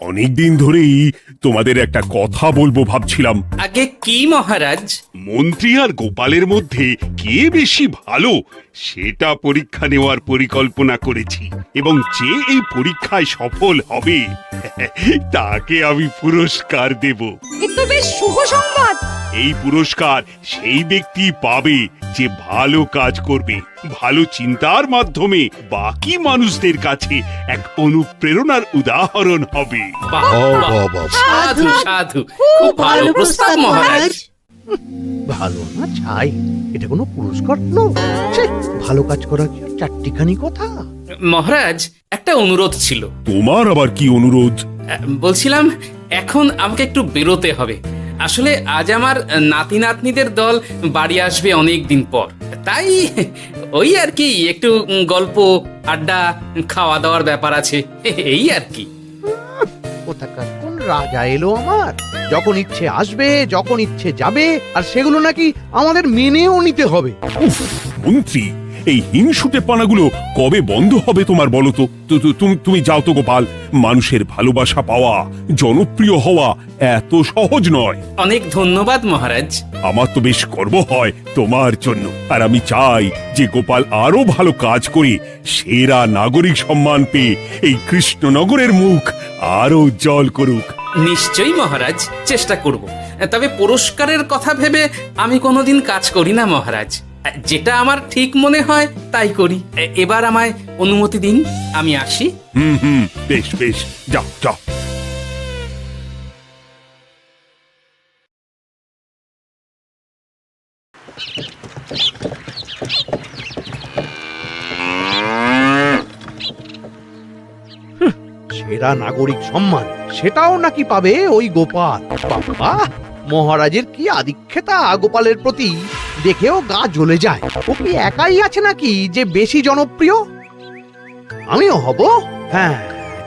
অনেকদিন ধরেই তোমাদের একটা কথা বলবো ভাবছিলাম। আগে কি মহারাজ? মন্ত্রী আর গোপালের মধ্যে কে বেশি ভালো সেটা পরীক্ষা নেওয়ার পরিকল্পনা করেছি, এবং যে এই পরীক্ষায় সফল হবে তাকে আমি পুরস্কার দেব। এ তো বেশ শুভ সংবাদ। এই পুরস্কার সেই ব্যক্তি পাবে যে ভালো কাজ করবে, ভালো চিন্তার মাধ্যমে বাকি মানুষদের কাছে এক অনুপ্রেরণার উদাহরণ হবে। বাহ, বাহ, সাধু সাধু, খুব ভালো প্রস্তাব মহারাজ। ভালো না ছাই, এটা কোনো পুরস্কার নয়। ছে, ভালো কাজ করা কি চারটিখানি কথা? মহারাজ, একটা অনুরোধ ছিল। তোমার আবার কি অনুরোধ? বলছিলাম এখন আমাকে একটু বেরোতে হবে। আসলে আজ আমার নাতি নাতনিদের দল বাড়ি আসবে অনেক দিন পর, তাই ওই আর কি একটু গল্প আড্ডা খাওয়া দাওয়ার ব্যাপার আছে, এই আর কি। কোথাকার কোন রাজা এলো আমার? যখন ইচ্ছে আসবে, যখন ইচ্ছে যাবে, আর সেগুলো নাকি আমাদের মেনেও নিতে হবে। উফ, মন্ত্রী, এই হিংসুটে পানাগুলো কবে বন্ধ হবে তোমার বলো তো? তুমি যাও তো গোপাল। মানুষের ভালোবাসা পাওয়া, জনপ্রিয় হওয়া এত সহজ নয়। অনেক ধন্যবাদ মহারাজ। আমার তো বেশ গর্ব হয় তোমার জন্য, আর আমি চাই যে গোপাল আরো ভালো কাজ করে সেরা নাগরিক সম্মান পেয়ে এই কৃষ্ণনগরের মুখ আরো উজ্জ্বল করুক। নিশ্চয়ই মহারাজ, চেষ্টা করব। তবে পুরস্কারের কথা ভেবে আমি কোনোদিন কাজ করি না মহারাজ। যেটা আমার ঠিক মনে হয় তাই করি। এবার আমায় অনুমতি দিন, আমি আসি। হুম, বেশ বেশ, যাও যাও। সেরা নাগরিক সম্মান সেটাও নাকি পাবে ওই গোপাল? বাবা, মহারাজের কি আধিক্যতা গোপালের প্রতি, দেখেও গা জ্বলে যায়। ও কি একাই আছে নাকি যে বেশি জনপ্রিয়? আমিও হব। হ্যাঁ,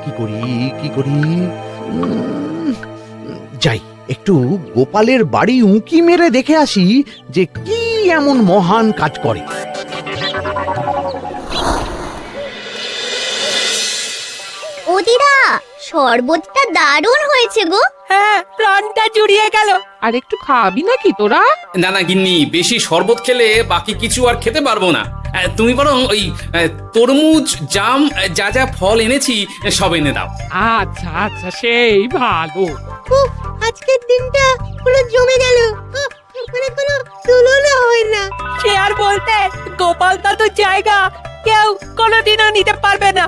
কি করি যাই, একটু গোপালের বাড়ি উঁকি মেরে দেখে আসি যে কি এমন মহান কাজ করে। ও দিদা, শরবতটা দারুণ হয়েছে গো। হ্যাঁ, প্রাণটা জুড়িয়ে গেল। আর একটু খাবি নাকি তোরা? না না গিন্নি, বেশি শরবত খেলে বাকি কিছু আর খেতে পারবো না। তুমি বরং ওই তরমুজ, জাম, যা যা ফল এনেছি সব এনে দাও। আচ্ছা আচ্ছা, সেই ভালো। উফ, আজকের দিনটা পুরো জমে গেল। মানে কোনো তুলনা হয় না। সে আর বলতে, গোপাল দাদুর জায়গা কেউ কোনোদিনও নিতে পারবে না।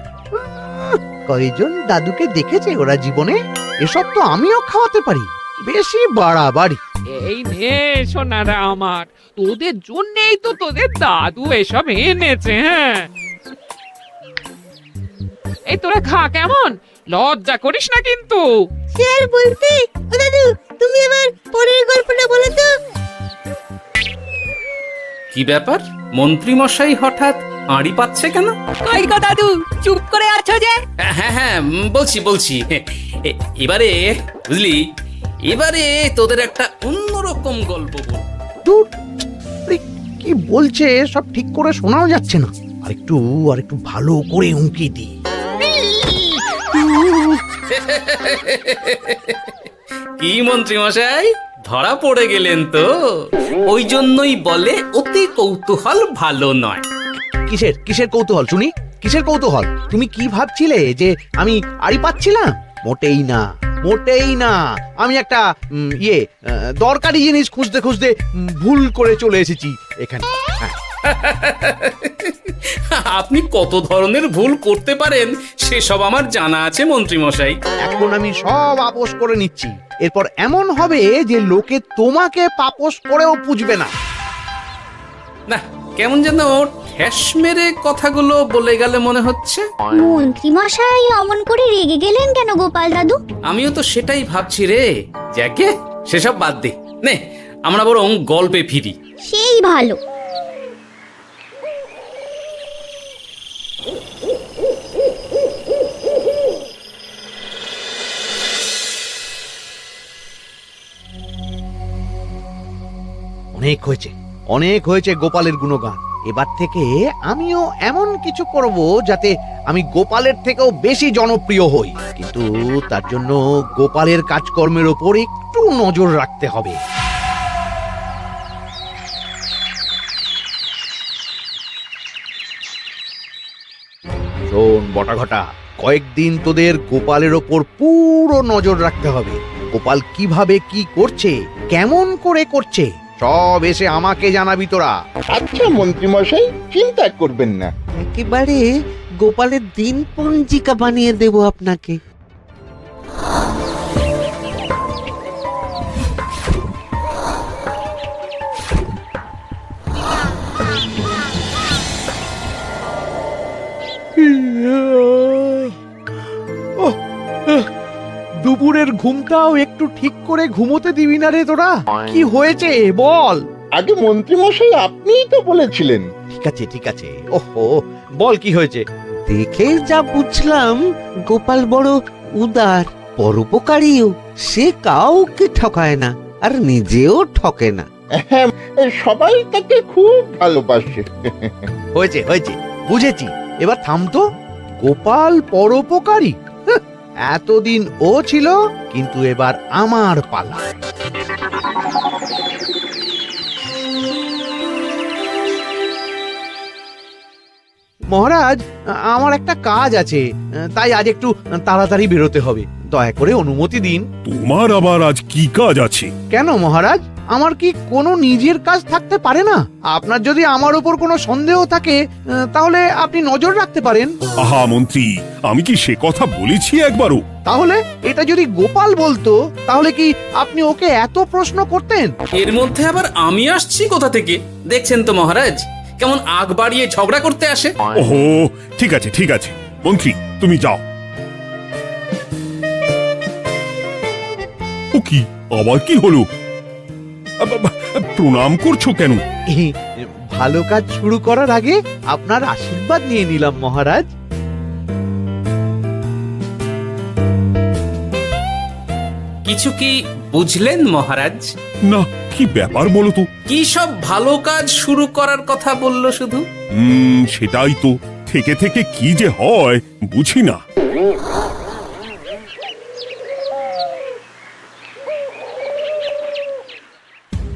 কয়জন দাদুকে দেখেছে ওরা জীবনে? এসব তো আমিও খাওয়াতে পারি। বেশি বাড়াবাড়ি। এই নে সোনারা আমার, তোদের জন্যই তো তোদের দাদু এসব এনেছে। হ্যাঁ, এই তোরা খা, কেমন লজ্জা করিস না কিন্তু। সে আর বলতে, ও দাদু, তুমি এবার পরের গল্পটা বলো তো। কি ব্যাপার, মন্ত্রী মশাই হঠাৎ আড়ি পাচ্ছে কেন? কই গো দাদু, চুপ করে আছো যে? হ্যাঁ, বলছি। এবারে বুঝলি, এবারে তোদের একটা অন্যরকম গল্প বল। দূর, আরে কি বলছে সব ঠিক করে শোনাও যাচ্ছে না। আরেকটু ভালো করে উঁকি দি। কি মন্ত্রী মশাই, ধরা পড়ে গেলেন তো? ওই জন্যই বলে অতি কৌতূহল ভালো নয়। কিসের কৌতূহল শুনি? কিসের কৌতূহল? তুমি কি ভাবছিলে যে আমি আড়ি পাচ্ছিলাম? মোটেই না। আমি একটা দরকারি জিনিস খুঁজতে ভুল করে চলে এসেছি এখানে। হ্যাঁ। আপনি কত ধরনের ভুল করতে পারেন সেসব আমার জানা আছে মন্ত্রী মশাই। এখন আমি সব আপোষ করে নিচ্ছি। এরপর এমন হবে যে লোকে তোমাকে পাপোশ করেও পুজবে না। না, কেমন যেন ঠ্যাস মেরে কথাগুলো বলে গেলে মনে হচ্ছে। মন্ত্রী মশাই অমন করে রেগে গেলেন কেন গোপাল দাদু? আমিও তো সেটাই ভাবছি রে। যাকে সেসব বাদ দে, নে আমরা বরং গল্পে ফিরি। সেই ভালো। অনেক হয়েছে গোপালের গুণগান। এবার থেকে আমিও এমন কিছু করব যাতে আমি গোপালের থেকেও বেশি জনপ্রিয় হই, কিন্তু তার জন্য গোপালের কাজকর্মের ওপর একটু নজর রাখতে হবে। শোন বটাঘটা, কয়েকদিন তোদের গোপালের ওপর পুরো নজর রাখতে হবে। গোপাল কিভাবে কি করছে, কেমন করে করছে, সব এসে আমাকে জানাবি তোরা। আচ্ছা মন্ত্রীমশাই, চিন্তা করবেন না। একেবারে গোপালের দিন পঞ্জিকা বানিয়ে দেব আপনাকে। দুপুরের ঘুমটাও একটু ঠিক করে ঘুমোতে দিবি না রে তোরা? কি হয়েছে বল। আগে মন্ত্রীমশাই আপনিই তো বলেছিলেন। ঠিক আছে ঠিক আছে, ওহো বল কি হয়েছে। দেখে যা বুঝলাম গোপাল বড় উদার, পরোপকারীও। সে কাউকে ঠকায় না, আর নিজেও ঠকে না। হ্যাঁ, সবাই তাকে খুব ভালোবাসে। হয়েছে হয়েছে, বুঝেছি। এবার থাম তো। গোপাল পরোপকারী? হাহ, এতদিন ও ছিল, কিন্তু এবার আমার পালা। মহারাজ, আমার একটা কাজ আছে, তাই আজ একটু তাড়াতাড়ি বেরোতে হবে। দয়া করে অনুমতি দিন। তোমার আবার আজ কি কাজ আছে? কেন মহারাজ, আমার কি কোনো নিজের কাজ থাকতে পারে না? আপনার যদি আমার উপর কোনো সন্দেহ থাকে, তাহলে আপনি নজর রাখতে পারেন। আহা মন্ত্রী, আমি কি সে কথা বলেছি একবারও? তাহলে এটা যদি গোপাল বলতো, তাহলে কি আপনি ওকে এত প্রশ্ন করতেন? এর মধ্যে আবার আমি আসছি কোথা থেকে? দেখছেন তো মহারাজ, কেমন আগ বাড়িয়ে ঝগড়া করতে আসে। ওহো, ঠিক আছে ঠিক আছে, মন্ত্রী তুমি যাও। ও কি, আবার কি হলো? প্রণাম করছো কেন? ভালো কাজ শুরু করার আগে আপনার আশীর্বাদ নিয়ে নিলাম মহারাজ। কিছু কি বুঝলেন মহারাজ? না, কি ব্যাপার বলো তো? কি সব ভালো কাজ শুরু করার কথা বললো শুধু? সেটাই তো, থেকে থেকে কি যে হয় বুঝি না।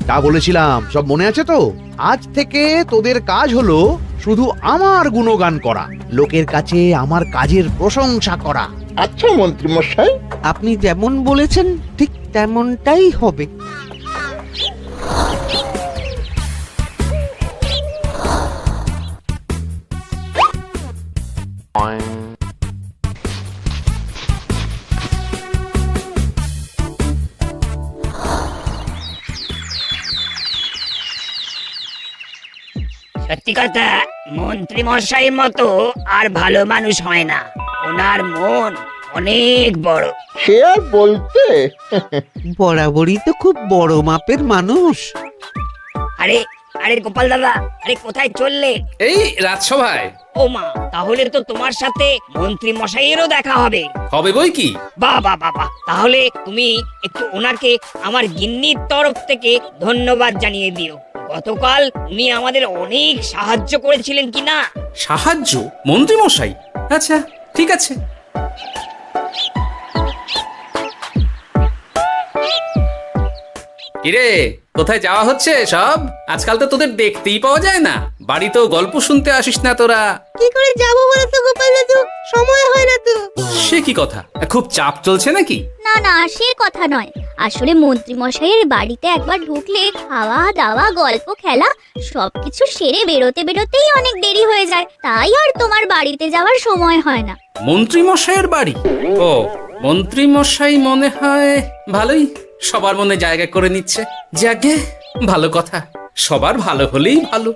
তা বলেছিলাম, সব মনে আছে তো? আজ থেকে তোদের কাজ হলো শুধু আমার গুণগান করা, লোকের কাছে আমার কাজের প্রশংসা করা। আচ্ছা মন্ত্রীমশাই। আপনি যেমন বলেছেন ঠিক তেমনটাই হবে। সত্যি কথা, মন্ত্রী মশাই মতো আর ভালো মানুষ হয় না। ওনার মন অনেক বড়। সে আর বলতে। বরাবরই তো খুব বড় মাপের মানুষ। আরে আরে গোপাল দাদা, আরে কোথায় চললে? এই রাজসভায়। ও মা, তাহলে তো তোমার সাথে মন্ত্রী মশাইয়েরও দেখা হবে। হবে বই কি? বাহ বাহ বাহ বাহ, তাহলে তুমি একটু ওনাকে আমার গিন্নির তরফ থেকে ধন্যবাদ জানিয়ে দিও। গতকাল উনি আমাদের অনেক সাহায্য করেছিলেন কিনা। সাহায্য? মন্ত্রী মশাই? আচ্ছা ঠিক আছে। কিরে, কোথায় যাওয়া হচ্ছে সব? আজকাল তো তোদের দেখতেই পাওয়া যায় না। বাড়িতেও গল্প শুনতে আসিস না তোরা। কি করে যাবো বলো তো গোপাল দাদু, সময় হয় না তো। সে কি কথা, খুব চাপ চলছে নাকি? না না, সে কথা নয়। আসলে মন্ত্রী মশাইয়ের বাড়িতে একবার ঢুকলে খাওয়া দাওয়া গল্প খেলা সবকিছু সেরে বেরোতে বেরোতেই অনেক দেরি হয়ে যায়, তাই আর তোমার বাড়িতে যাওয়ার সময় হয় না। মন্ত্রী মশাইয়ের বাড়ি? ও, মন্ত্রী মশাই মনে হয় ভালোই সবার মনে জায়গা করে নিচ্ছে। যাকে ভালো কথা, সবার ভালো হলেই ভালো।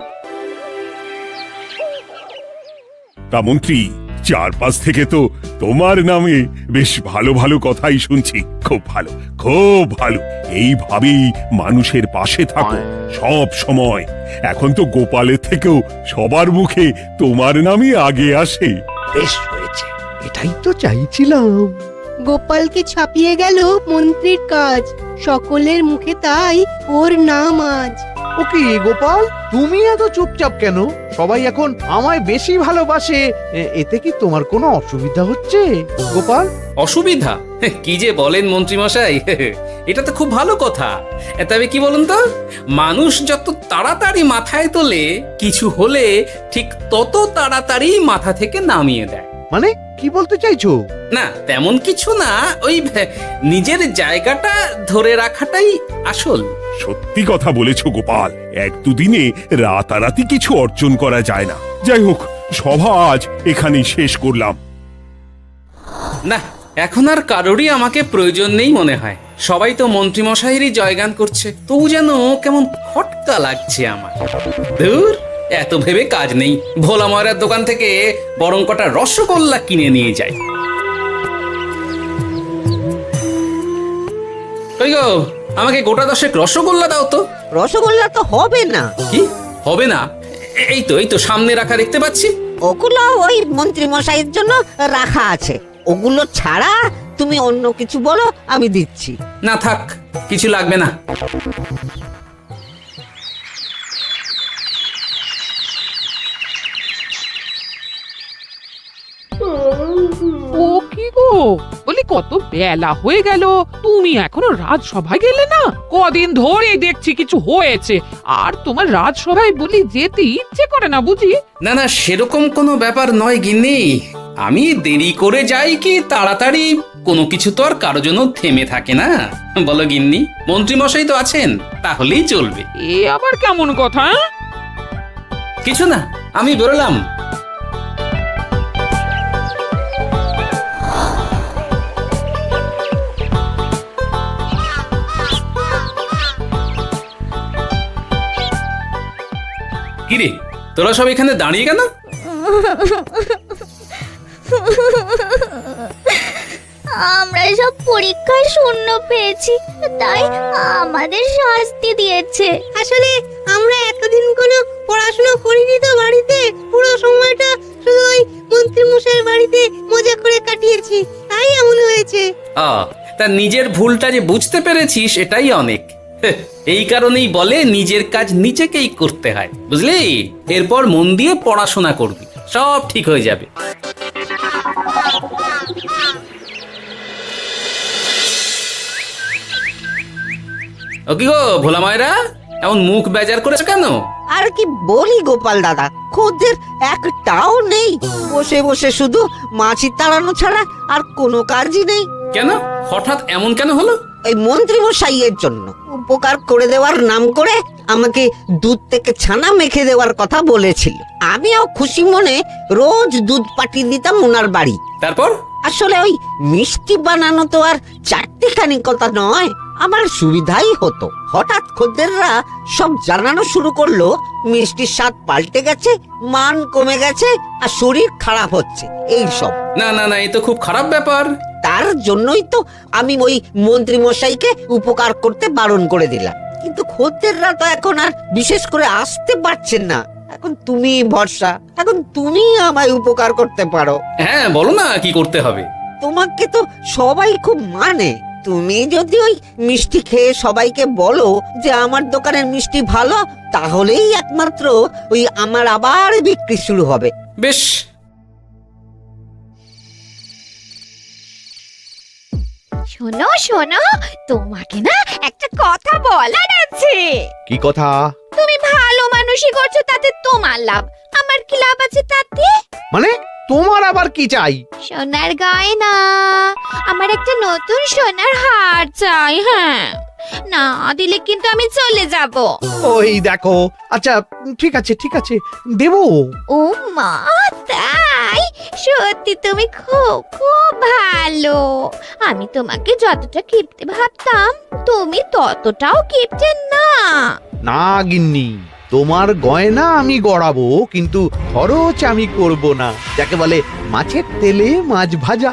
তা মন্ত্রী, চারপাশ থেকে তো তোমার নামে বেশ ভালো ভালো কথাই শুনছি। খুব ভালো, খুব ভালো। এইভাবেই মানুষের পাশে থাকো সব সময়। এখন তো গোপালের থেকেও সবার মুখে তোমার নামই আগে আসে। বেশ হয়েছে, এটাই তো চাইছিলাম। গোপালকে ছাপিয়ে গেল মন্ত্রীর কাজ, সকলের মুখে তাই ওর নাম আজ। ও কি গোপাল, তুমি এত চুপচাপ কেন? সবাই এখন আমায় বেশি ভালোবাসে, এতে কি তোমার কোনো অসুবিধা হচ্ছে গোপাল? অসুবিধা? কি যে বলেন মন্ত্রীমশাই, এটা তো খুব ভালো কথা। তবে কি বলুন তো, মানুষ যত তাড়াতাড়ি মাথায় তোলে, কিছু হলে ঠিক তত তাড়াতাড়ি মাথা থেকে নামিয়ে দেয়। মানে কি বলতে চাইছো? না তেমন কিছু না, ওই নিজের জায়গাটা ধরে রাখাটাই আসল। সত্যি কথা বলেছো গোপাল, এক দুদিনে রাতারাতি কিছু অর্জন করা যায় না। যাই হোক, সভা আজ এখানেই শেষ করলাম। না, এখন আর কারোরই আমাকে প্রয়োজন নেই মনে হয়। সবাই তো মন্ত্রীমশাইয়েরই জয়গান করছে, তবু যেন কেমন খটকা লাগছে আমার। ধুর, এত ভেবে কাজ নেই, ভোলা ময়রার দোকান থেকে বরং কটা রসগোল্লা কিনে নিয়ে যাই। কই গো, আমাকে গোটা 10 রসগোল্লা দাও তো। রসগোল্লা তো হবে না। কি হবে না? এই তো সামনে রাখা দেখতে পাচ্ছি। ওগুলো ওই মন্ত্রী মশাইয়ের জন্য রাখা আছে, ওগুলো ছাড়া তুমি অন্য কিছু বলো, আমি দিচ্ছি। না থাক, কিছু লাগবে না। ও কি গো, বলি কত বেলা হয়ে গেল, তুমি এখনো রাজসভায় গেলে না? কদিন ধরে দেখছি কিছু হয়েছে, আর তোমার রাজসভায় বলি যেতে ইচ্ছে করে না বুঝি? না না, সেরকম কোনো ব্যাপার নয় গিন্নি। আমি দেরি করে যাই কি তাড়াতাড়ি, কোনো কিছু তো আর কারো জন্য থেমে থাকে না। বলো গিন্নি, মন্ত্রীমশাই তো আছেন, তাহলেই চলবে। এ আবার কেমন কথা? কিছু না, আমি বেরোলাম। কিরে, তোরা সব এখানে দাঁড়িয়ে কেন? আমরা সব পরীক্ষায় শূন্য পেয়েছি, তাই আমাদের শাস্তি দিয়েছে। আসলে আমরা এতদিন কোনো পড়াশোনা করিনি তো বাড়িতে, পুরো সময়টা শুধু ওই মন্ত্রী মশাইয়ের বাড়িতে মজা করে কাটিয়েছি, তাই এমন হয়েছে। তা নিজের ভুলটা যে বুঝতে পেরেছিস, এটাই অনেক। এই কারণেই বলে নিজের কাজ নিজেকেই করতে হয়, বুঝলি? এরপর মন দিয়ে পড়াশোনা করবি, সব ঠিক হয়ে যাবে। ও কি গো ভোলা মায়েরা, এমন মুখ বেজার করেছো কেন? আর কি বলি গোপাল দাদা, খদ্দের একটাও নেই, বসে বসে শুধু মাছি তাড়ানো ছাড়া আর কোনো কাজই নেই। কেন, হঠাৎ এমন কেন হলো? এই মন্ত্রী মশাইয়ের জন্য উপকার করে দেওয়ার নাম করে আমাকে দুধ থেকে ছানা মেখে দেওয়ার কথা বলেছিল। আমিও খুশি মনে রোজ দুধ পাঠিয়ে দিতাম ওনার বাড়ি। তারপর? আসলে ওই মিষ্টি বানানো তো আর চারটিখানি কথা নয়, আমার সুবিধাই হতো। হঠাৎ খদ্দেররা সব জানানো শুরু করলো মিষ্টির স্বাদ পাল্টে গেছে, মান কমে গেছে, আর শরীর খারাপ হচ্ছে, এই সব। না না না, এই তো খুব খারাপ ব্যাপার। তার জন্যই তো আমি ওই মন্ত্রী মশাইকে উপকার করতে বারণ করে দিলাম। কিন্তু খদ্দেররা তো এখন আর বিশেষ করে আসতে পারছেন না। এখন তুমি ভরসা, এখন তুমি আমায় উপকার করতে পারো। হ্যাঁ বলো না, কি করতে হবে? তোমাকে তো সবাই খুব মানে, তুমি যদি ওই মিষ্টি খেয়ে সবাইকে বলো যে আমার দোকানের মিষ্টি ভালো, তাহলেই একমাত্র ওই আমার আবার বিক্রি শুরু হবে। বেশ। শোনো শোনো, তোমাকে না একটা কথা বলার আছে। কি কথা? তুমি ভালো মানুষই করছো, তাতে তোমার লাভ, আমার কি লাভ আছে তাতে? মানে তোমার আবার কি চাই? সোনার গয়না, আমার একটা নতুন সোনার হার চাই। হ্যাঁ, না দিলে কিন্তু আমি চলে যাব। ওই দেখো, আচ্ছা ঠিক আছে ঠিক আছে, দেবো। ও মা, তাই? সত্যি তুমি খুব খুব ভালো। আমি তোমাকে যতটা কিপটে ভাবতাম, তুমি ততটাও কিপটে না। না গিন্নি, তোমার গয়না আমি গড়াবো, কিন্তু খরচ আমি করব না। যাকে বলে মাছের তেলে মাছ ভাজা।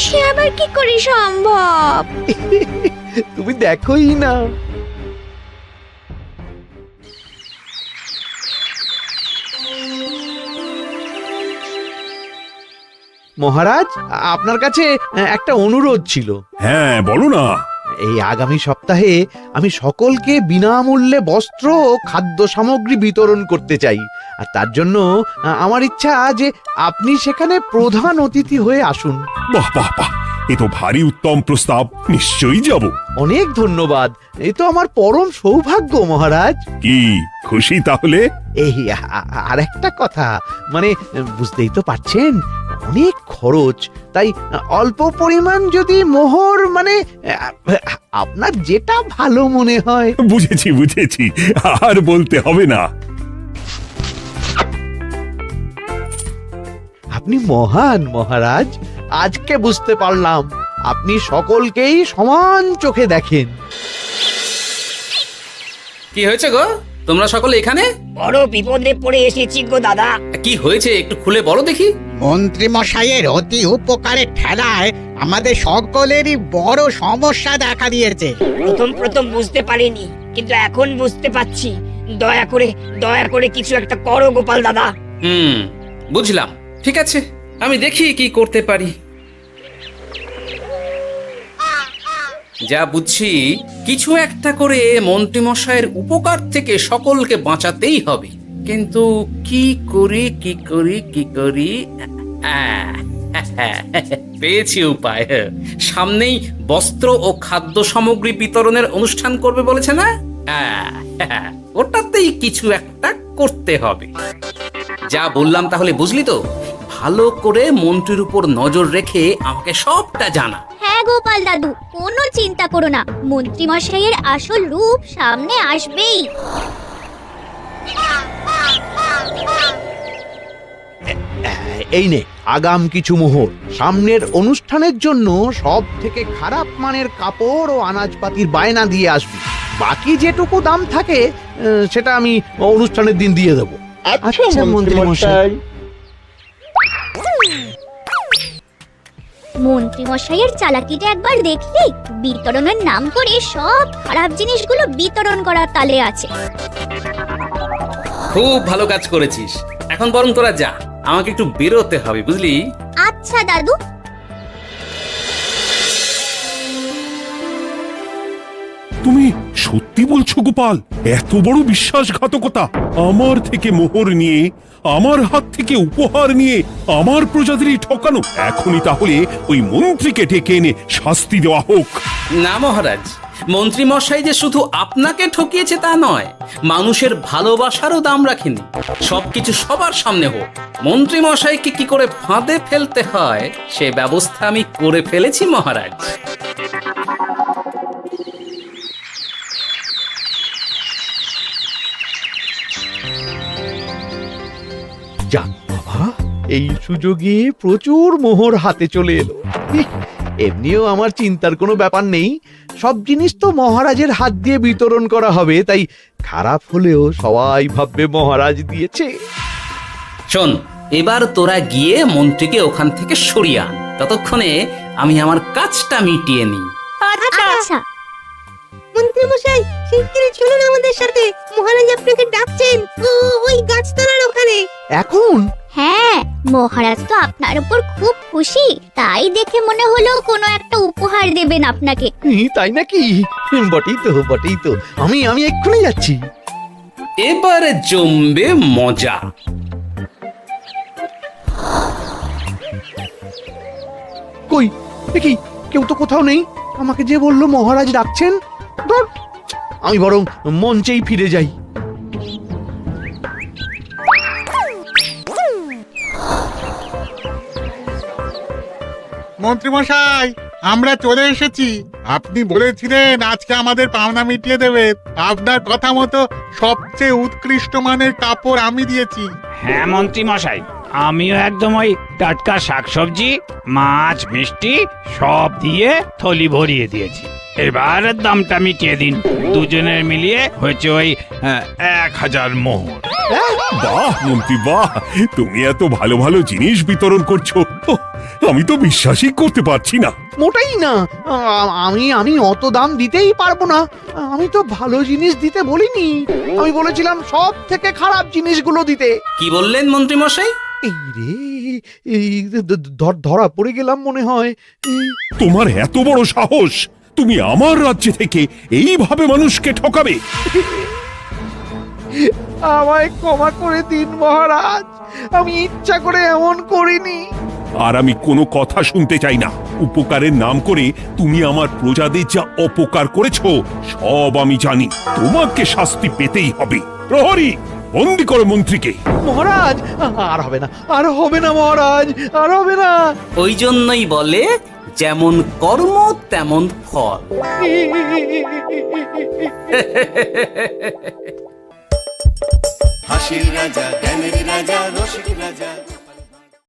সে আবার কি করে সম্ভব? তুমি দেখোই না। মহারাজ, আপনার কাছে একটা অনুরোধ ছিল। হ্যাঁ বলো না। এই আগামী সপ্তাহে আমি সকলকে বিনামূল্যে বস্ত্র ও খাদ্য সামগ্রী বিতরণ করতে চাই। আর তার জন্য আমার ইচ্ছা যে আপনি সেখানে প্রধান অতিথি হয়ে আসুন। বাহ বাহ বাহ, এ তো ভারী উত্তম প্রস্তাব, নিশ্চয়ই যাব। অনেক ধন্যবাদ, এ তো আমার পরম সৌভাগ্য মহারাজ। কি খুশি তাহলে? এই আর একটা কথা, মানে বুঝতেই তো পারছেন অনেক খরচ, তাই অল্প পরিমাণ যদি মোহর, মানে আপনার যেটা ভালো মনে হয়। বুঝেছি বুঝেছি, আর বলতে হবে না। আপনি মহান মহারাজ, আজকে বুঝতে পারলাম আপনি সকলকেই সমান চোখে দেখেন। কি হয়েছে গো, তোমরা সকলে এখানে? বড় বিপদে পড়ে এসেছি গো দাদা। কি হয়েছে একটু খুলে বলো দেখি। মন্ত্রী মশাইয়ের অতি উপকারের ঠেলায় আমাদের সকলেরই বড় সমস্যা দেখা দিয়েছে। প্রথম বুঝতে পারিনি, কিন্তু এখন বুঝতে পারছি। দয়া করে কিছু একটা করো গোপাল দাদা। বুঝলাম, ঠিক আছে, আমি দেখি কি করতে পারি। যা বুঝছি, কিছু একটা করে মন্ত্রীমশাইয়ের উপকার থেকে সকলকে বাঁচাতেই হবে। কিন্তু কি করি পেয়েছি উপায়। সামনেই বস্ত্র ও খাদ্য সামগ্রী বিতরণের অনুষ্ঠান করবে বলেছে না? ওটাতেই কিছু একটা করতে হবে। যা বললাম তাহলে বুঝলি তো? ভালো করে মন্ত্রীর উপর নজর রেখে আমাকে সবটা জানা। হ্যাঁ গোপাল দাদু, কোনো চিন্তা করো না, মন্ত্রী মশাইয়ের আসল রূপ সামনে আসবেই। এই নে আগাম কিছু মোহর। সামনের অনুষ্ঠানের জন্য সব থেকে খারাপ মানের কাপড় ও আনাজপাতির বায়না দিয়ে আসবি। বাকি যেটুকু দাম থাকে সেটা আমি অনুষ্ঠানের দিন দিয়ে দেবো। আচ্ছা মন্ত্রী মশাই। মন্ত্রী মশাইয়ের চালাকিটা একবার দেখলি? বিতরণের নাম করে সব খারাপ জিনিসগুলো বিতরণ করার তালে আছে। খুব ভালো কাজ করেছিস। এখন বরং তোরা যা, আমাকে একটু বেরোতে হবে, বুঝলি? আচ্ছা দাদু। তুমি সত্যি বলছো গোপাল? এত বড় বিশ্বাসঘাতকতা! আমার থেকে মোহর নিয়ে, আমার হাত থেকে উপহার নিয়ে আমার প্রজাদেরই ঠকানো। এখনই তাহলে ওই মন্ত্রীকে ডেকে এনে শাস্তি দেওয়া হোক। না মহারাজ, মন্ত্রী মশাই যে শুধু আপনাকে ঠকিয়েছে তা নয়, মানুষের ভালোবাসারও দাম রাখেনি। সবকিছু সবার সামনে হোক। মন্ত্রী মশাইকে কি করে ফাঁদে ফেলতে হয় সে ব্যবস্থা আমি করে ফেলেছি মহারাজ। যাক বাবা, এই সুযোগে প্রচুর মোহর হাতে চলে এলো। এমনিও আমার চিন্তার কোনো ব্যাপার নেই, সব জিনিস তো মহারাজের হাত দিয়ে বিতরণ করা হবে, তাই খারাপ হলেও সবাই ভাববে মহারাজ দিয়েছে। শোন, এবার তোরা গিয়ে মন্ত্রীকে ওখান থেকে সরিয়ে আন। ততক্ষণে আমি আমার কাজটা মিটিয়ে নিই। আচ্ছা। মন্ত্রী মশাই, শিগগিরই চলুন আমাদের সাথে, মহারাজ আপনাকে ডাকছেন ওই গাছতলার ওখানে। এখন? হ্যাঁ, মহারাজ তো আপনার উপর খুব খুশি, তাই দেখে মনে হলো কোনো একটা উপহার দেবেন আপনাকে। তাই নাকি? বটেই তো, আমি এক্ষুনি যাচ্ছি। এবারে জমবে মজা। কই দেখি, কেউ তো কোথাও নেই। আমাকে যে বললো মহারাজ ডাকছেন, ধর, আমি বরং মঞ্চেই ফিরে যাই। মন্ত্রী মশাই, আমরা চলে এসেছি। আপনি বলেছিলেন আজকে আমাদের পাওনা মিটিয়ে দেবেন। আপনার কথা মতো সবচেয়ে উৎকৃষ্ট মানের কাপড় আমি দিয়েছি। হ্যাঁ মন্ত্রী মশাই, আমিও একদম ওই টাটকা শাকসবজি, মাছ, মিষ্টি সব দিয়ে থলি ভরিয়ে দিয়েছি। এবার দামটা মিটিয়ে দিন। দুজনের মিলিয়ে হয়েছে ওই 1000 মোহর। বাহ মন্ত্রী বাহ, তুমি এত ভালো ভালো জিনিস বিতরণ করছো, আমি তো বিশ্বাসই করতে পারছি না। মোটাই না, আমি অত দাম দিতেই পারবো না। আমি তো ভালো জিনিস দিতে বলিনি, আমি বলেছিলাম সব থেকে খারাপ জিনিসগুলো দিতে। কি বললেন মন্ত্রী মশাই? এই রে, এই ধরা পড়ে গেলাম মনে হয়। তোমার এত বড় সাহস! তুমি আমার রাজ্যে থেকে এইভাবে মানুষকে ঠকাবে? আমায় ক্ষমা করে দিন মহারাজ, আমি ইচ্ছা করে এমন করিনি। আর আমি কোনো কথা শুনতে চাই না। উপকারের নাম করে তুমি আমার প্রজাদের যা অপকার করেছো সব আমি জানি। তোমাকে শাস্তি পেতেই হবে। প্রহরী, বন্দি করো মন্ত্রীকে। মহারাজ, আর হবে না, আর হবে না মহারাজ, আর হবে না। ওই জন্যই বলে যেমন কর্ম তেমন ফল। হাসির রাজা